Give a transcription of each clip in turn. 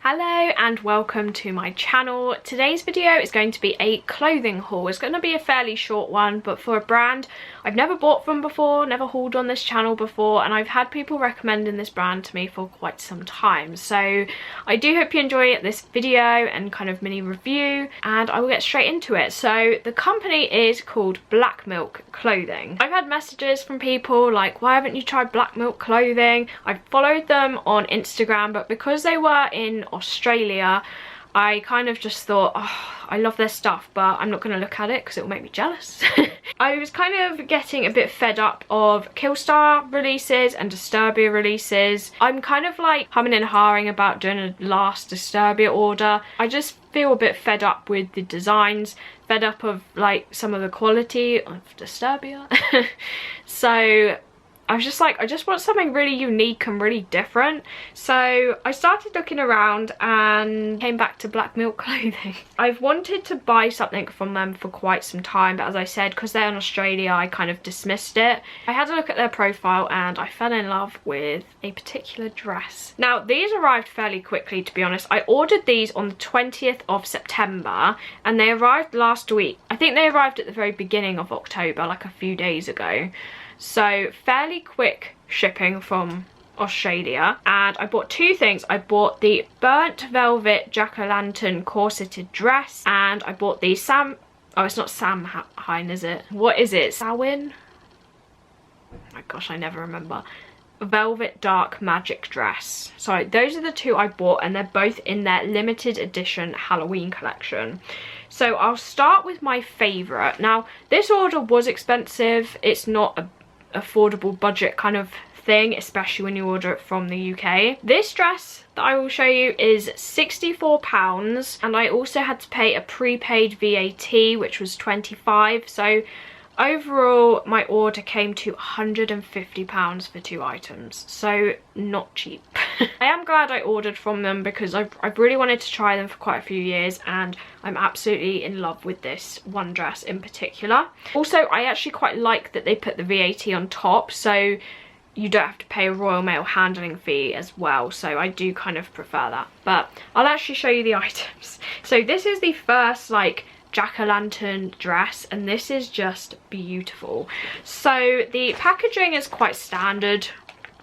Hello and welcome to my channel. Today's video is going to be a clothing haul. It's going to be a fairly short one, but for a brand I've never bought from before, never hauled on this channel before, and I've had people recommending this brand to me for quite some time. So I do hope you enjoy this video and kind of mini review, and I will get straight into it. So the company is called Black Milk Clothing. I've had messages from people like, why haven't you tried Black Milk Clothing? I've followed them on Instagram, but because they were in Australia, I kind of just thought, oh, I love their stuff, but I'm not going to look at it because it will make me jealous. I was kind of getting a bit fed up of KILLSTAR releases and Disturbia releases. I'm kind of like humming and hawing about doing a last Disturbia order. I just feel a bit fed up with the designs, fed up of like some of the quality of Disturbia. So I was just like, I just want something really unique and really different. So I started looking around and came back to Black Milk Clothing. I've wanted to buy something from them for quite some time, but as I said, because they're in Australia, I kind of dismissed it. I had a look at their profile and I fell in love with a particular dress. Now, these arrived fairly quickly, to be honest. I ordered these on the 20th of September and they arrived last week. I think they arrived at the very beginning of October, like a few days ago. So fairly quick shipping from Australia, and I bought two things. I bought the burnt velvet jack-o'-lantern corseted dress, and I bought the oh, it's not SAMHAIN, is it? What is it? SAMHAIN? Oh my gosh, I never remember. Velvet dark magic dress. So those are the two I bought, and they're both in their limited edition Halloween collection. So I'll start with my favourite. Now, this order was expensive. It's not a affordable budget kind of thing, especially when you order it from the UK. This dress that I will show you is £64, and I also had to pay a prepaid VAT, which was £25. So overall my order came to £150 for two items, so not cheap. I am glad I ordered from them because I've really wanted to try them for quite a few years, and I'm absolutely in love with this one dress in particular. Also, I actually quite like that they put the VAT on top, so you don't have to pay a Royal Mail handling fee as well, so I do kind of prefer that. But I'll actually show you the items. So this is the first like jack-o'-lantern dress, and this is just beautiful. So the packaging is quite standard,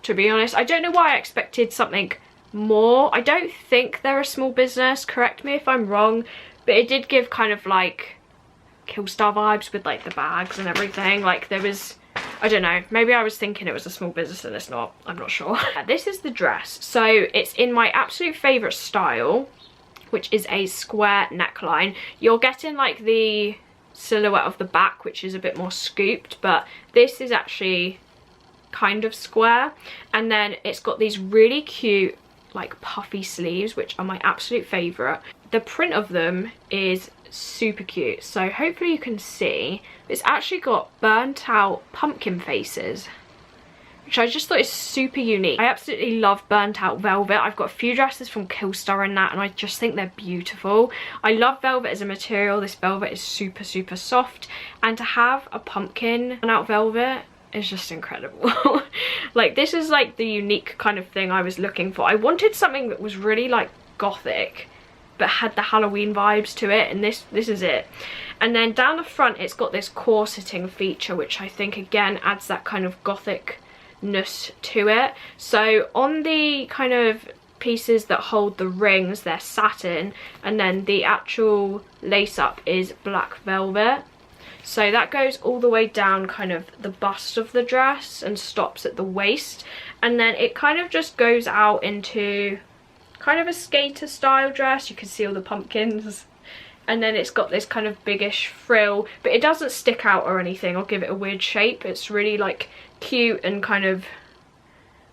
to be honest. I don't know why I expected something more. I don't think they're a small business, correct me if I'm wrong, but it did give kind of like KILLSTAR vibes with like the bags and everything. Like there was, I don't know, maybe I was thinking it was a small business and it's not, I'm not sure. This is the dress. So it's in my absolute favourite style, which is a square neckline. You're getting like the silhouette of the back, which is a bit more scooped, but this is actually kind of square. And then it's got these really cute like puffy sleeves, which are my absolute favourite. The print of them is super cute, so hopefully you can see. It's actually got burnt out pumpkin faces, which I just thought is super unique. I absolutely love burnt out velvet. I've got a few dresses from KILLSTAR in that, and I just think they're beautiful. I love velvet as a material. This velvet is super, super soft, and to have a pumpkin burnt out velvet is just incredible. Like this is like the unique kind of thing I was looking for. I wanted something that was really like Gothic, but had the Halloween vibes to it, and this is it. And then down the front it's got this corseting feature, which I think again adds that kind of Gothic-ness to it. So on the kind of pieces that hold the rings, they're satin, and then the actual lace up is black velvet. So that goes all the way down kind of the bust of the dress and stops at the waist, and then it kind of just goes out into kind of a skater style dress. You can see all the pumpkins, and then it's got this kind of biggish frill, but it doesn't stick out or anything or give it a weird shape. It's really like cute and kind of,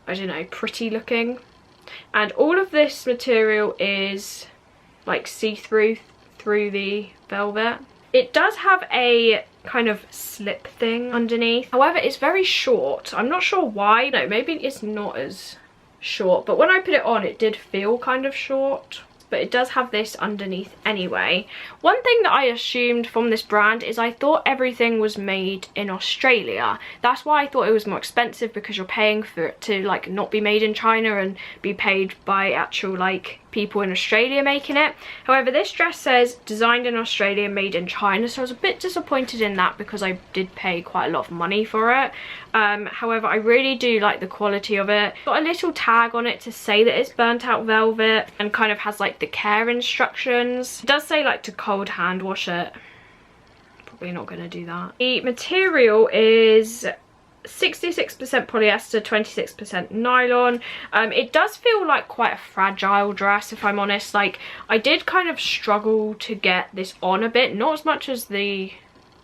I don't know, pretty looking. And all of this material is like see-through through the velvet. It does have a kind of slip thing underneath. However, it's very short. I'm not sure why. No, maybe it's not as short, but when I put it on it did feel kind of short. But it does have this underneath anyway. One thing that I assumed from this brand is I thought everything was made in Australia. That's why I thought it was more expensive, because you're paying for it to like not be made in China and be paid by actual like people in Australia making it. However, this dress says designed in Australia, made in China, so I was a bit disappointed in that because I did pay quite a lot of money for it. However, I really do like the quality of it. Got a little tag on it to say that it's burnt out velvet and kind of has like the care instructions. It does say like to cold hand wash it. Probably not going to do that. The material is 66% polyester, 26% nylon. It does feel like quite a fragile dress, if I'm honest. Like, I did kind of struggle to get this on a bit, not as much as the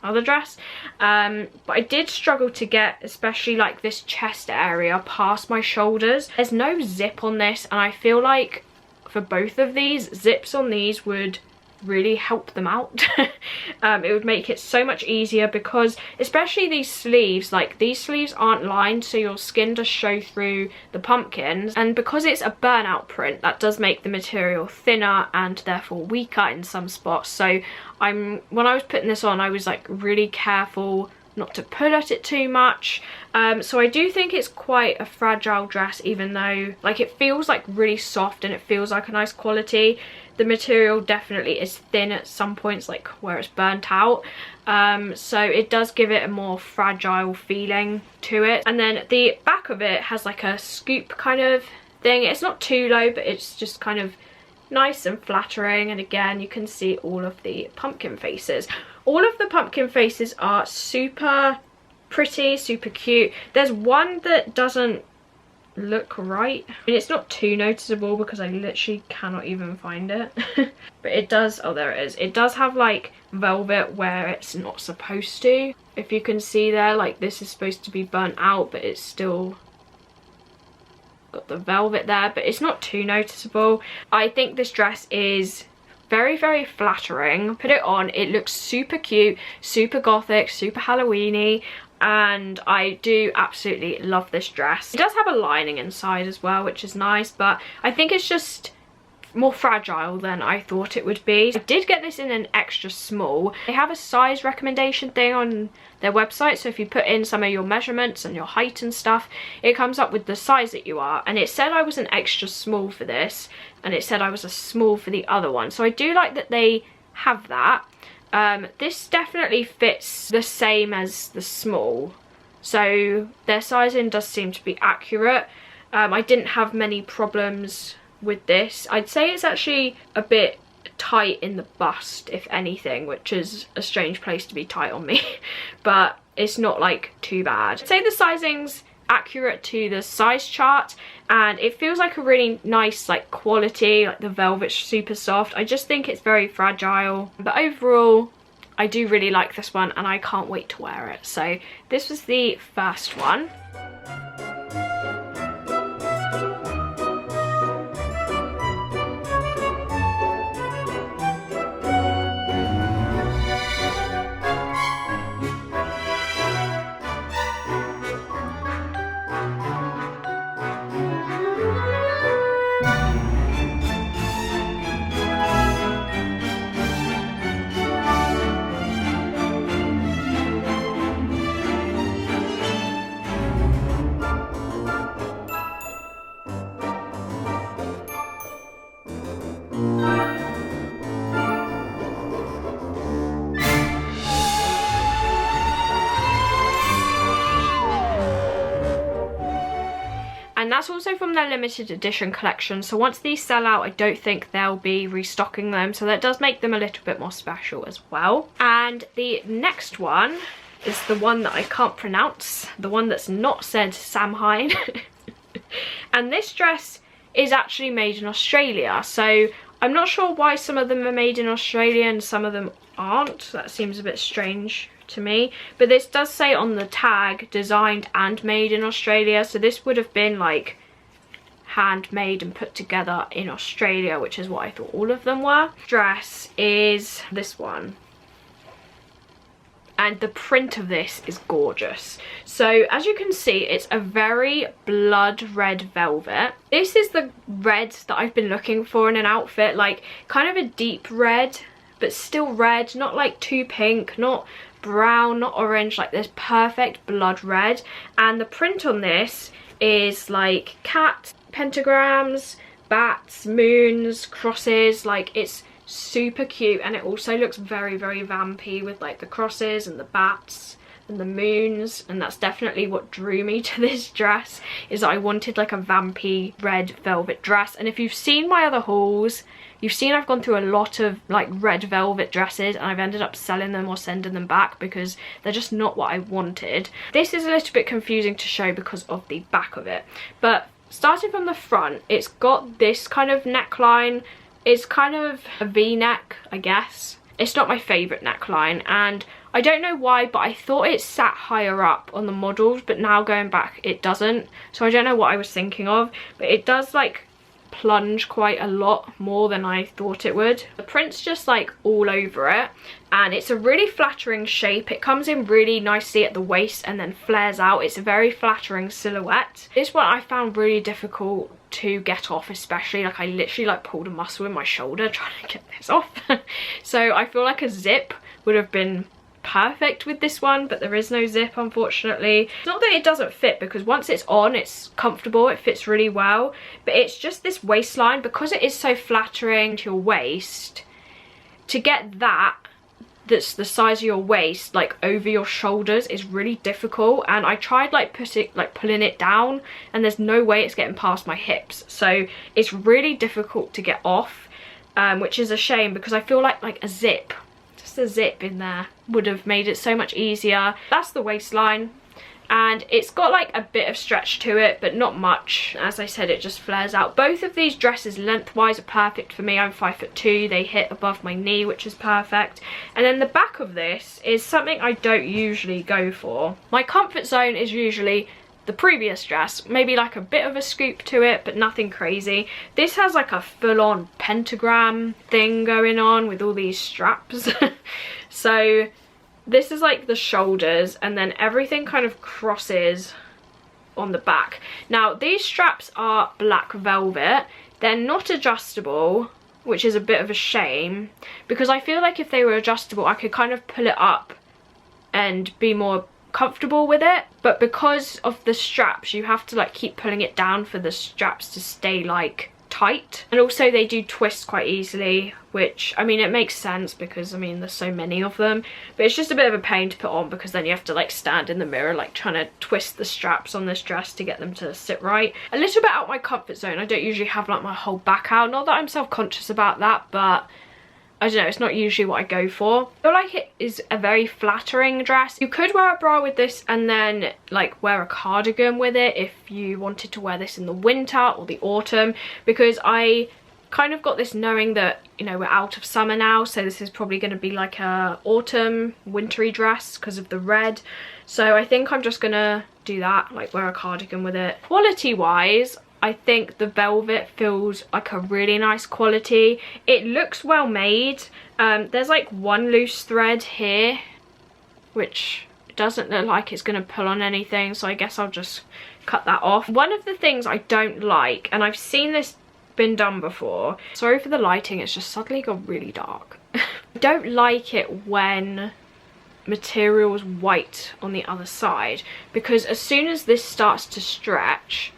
other dress, but I did struggle to get especially like this chest area past my shoulders. There's no zip on this, and I feel like for both of these, zips on these would really help them out. It would make it so much easier, because especially these sleeves, like these sleeves aren't lined, so your skin does show through the pumpkins, and because it's a burnout print, that does make the material thinner and therefore weaker in some spots. So when I was putting this on, I was like really careful not to pull at it too much. So I do think it's quite a fragile dress, even though like it feels like really soft and it feels like a nice quality. The material definitely is thin at some points, like where it's burnt out, so it does give it a more fragile feeling to it. And then the back of it has like a scoop kind of thing. It's not too low, but it's just kind of nice and flattering, and again you can see all of the pumpkin faces. All of the pumpkin faces are super pretty, super cute. There's one that doesn't look right. I mean, it's not too noticeable because I literally cannot even find it. But it does, oh there it is, it does have like velvet where it's not supposed to. If you can see there, like this is supposed to be burnt out, but it's still got the velvet there, but it's not too noticeable. I think this dress is very, very flattering. Put it on, it looks super cute, super gothic, super Halloweeny, and I do absolutely love this dress. It does have a lining inside as well, which is nice, but I think it's just more fragile than I thought it would be. I did get this in an extra small. They have a size recommendation thing on their website, so if you put in some of your measurements and your height and stuff, it comes up with the size that you are, and it said I was an extra small for this, and it said I was a small for the other one, so I do like that they have that. This definitely fits the same as the small, so their sizing does seem to be accurate. I didn't have many problems with this. I'd say it's actually a bit tight in the bust, if anything, which is a strange place to be tight on me, but it's not like too bad. I'd say the sizing's accurate to the size chart, and it feels like a really nice like quality, like the velvet's super soft. I just think it's very fragile, but overall I do really like this one and I can't wait to wear it. So this was the first one. And that's also from their limited edition collection, so once these sell out I don't think they'll be restocking them, so that does make them a little bit more special as well. And the next one is the one that I can't pronounce, the one that's not said SAMHAIN. And this dress is actually made in Australia, so I'm not sure why some of them are made in Australia and some of them aren't. That seems a bit strange to me, but this does say on the tag designed and made in Australia, so this would have been like handmade and put together in Australia, which is what I thought all of them were. Dress is this one, and the print of this is gorgeous. So as you can see, it's a very blood red velvet. This is the red that I've been looking for in an outfit, like kind of a deep red but still red, not like too pink, not brown, not orange, like this perfect blood red. And the print on this is like cat, pentagrams, bats, moons, crosses. Like, it's super cute, and it also looks very, very vampy with like the crosses and the bats and the moons, and that's definitely what drew me to this dress, is that I wanted like a vampy red velvet dress. And if you've seen my other hauls, you've seen I've gone through a lot of like red velvet dresses, and I've ended up selling them or sending them back because they're just not what I wanted. This is a little bit confusing to show because of the back of it, but starting from the front, it's got this kind of neckline. It's kind of a V-neck, I guess. It's not my favourite neckline, and I don't know why, but I thought it sat higher up on the models, but now going back it doesn't. So I don't know what I was thinking of, but it does like plunge quite a lot more than I thought it would. The print's just like all over it, and it's a really flattering shape. It comes in really nicely at the waist and then flares out. It's a very flattering silhouette. This one I found really difficult to get off, especially like I literally like pulled a muscle in my shoulder trying to get this off. So I feel like a zip would have been perfect with this one, but there is no zip, unfortunately. It's not that it doesn't fit, because once it's on, it's comfortable, it fits really well, but it's just this waistline, because it is so flattering to your waist, to get that's the size of your waist like over your shoulders is really difficult. And I tried like pulling it down, and there's no way it's getting past my hips, so it's really difficult to get off, which is a shame, because I feel like a zip, just a zip in there would have made it so much easier. That's the waistline, and it's got like a bit of stretch to it, but not much. As I said, it just flares out. Both of these dresses lengthwise are perfect for me. I'm 5'2", they hit above my knee, which is perfect. And then the back of this is something I don't usually go for. My comfort zone is usually the previous dress, maybe like a bit of a scoop to it, but nothing crazy. This has like a full-on pentagram thing going on with all these straps. So this is like the shoulders, and then everything kind of crosses on the back. Now these straps are black velvet. They're not adjustable, which is a bit of a shame, because I feel like if they were adjustable I could kind of pull it up and be more comfortable with it, but because of the straps you have to like keep pulling it down for the straps to stay like tight. And also they do twist quite easily, which I mean it makes sense because I mean there's so many of them, but it's just a bit of a pain to put on because then you have to like stand in the mirror like trying to twist the straps on this dress to get them to sit right. A little bit out my comfort zone. I don't usually have like my whole back out, not that I'm self-conscious about that, but I don't know, it's not usually what I go for. I feel like it is a very flattering dress. You could wear a bra with this and then like wear a cardigan with it if you wanted to wear this in the winter or the autumn, because I kind of got this knowing that, you know, we're out of summer now, so this is probably going to be like a autumn wintry dress because of the red. So I think I'm just gonna do that, like wear a cardigan with it. Quality wise, I think the velvet feels like a really nice quality. It looks well made. There's like one loose thread here, which doesn't look like it's going to pull on anything, so I guess I'll just cut that off. One of the things I don't like, and I've seen this been done before, sorry for the lighting, it's just suddenly got really dark. I don't like it when material is white on the other side, because as soon as this starts to stretch,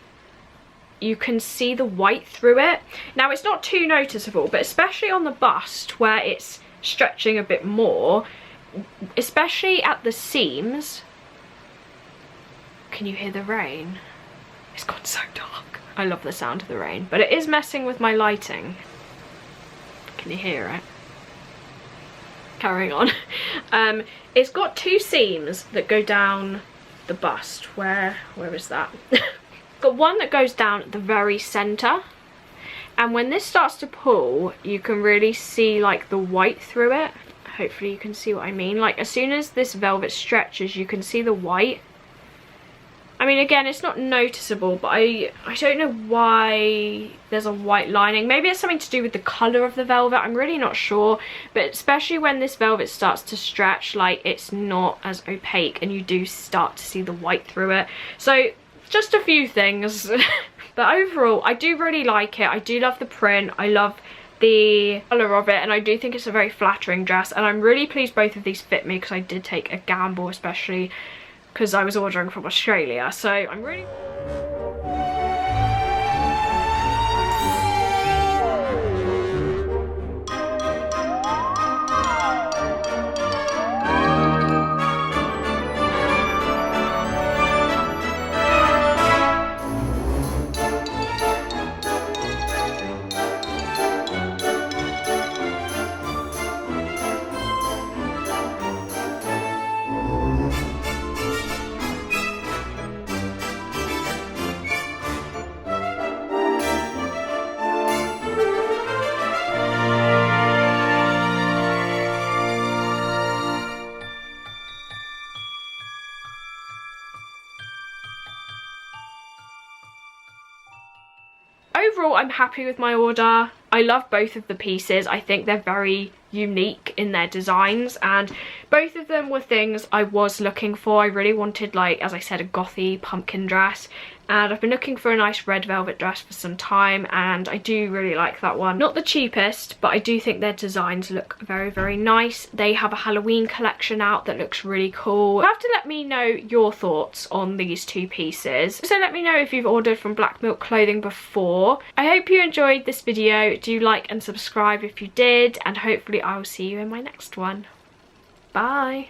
you can see the white through it. Now it's not too noticeable, but especially on the bust where it's stretching a bit more, especially at the seams. Can you hear the rain? It's gone so dark. I love the sound of the rain, but it is messing with my lighting. Can you hear it? Carrying on. It's got two seams that go down the bust. Where is that? Got one that goes down at the very center, and when this starts to pull you can really see like the white through it. Hopefully you can see what I mean. Like as soon as this velvet stretches you can see the white. I mean again it's not noticeable, but I don't know why there's a white lining. Maybe it's something to do with the color of the velvet, I'm really not sure, but especially when this velvet starts to stretch, like it's not as opaque and you do start to see the white through it. So just a few things. But overall I do really like it. I do love the print, I love the colour of it, and I do think it's a very flattering dress, and I'm really pleased both of these fit me because I did take a gamble, especially because I was ordering from Australia, so I'm really... overall, I'm happy with my order. I love both of the pieces. I think they're very unique in their designs, and both of them were things I was looking for. I really wanted, like, as I said, a gothy pumpkin dress, and I've been looking for a nice red velvet dress for some time, and I do really like that one. Not the cheapest, but I do think their designs look very, very nice. They have a Halloween collection out that looks really cool. You have to let me know your thoughts on these two pieces. So let me know if you've ordered from Black Milk Clothing before. I hope you enjoyed this video. Do like and subscribe if you did, and hopefully I will see you in my next one. Bye.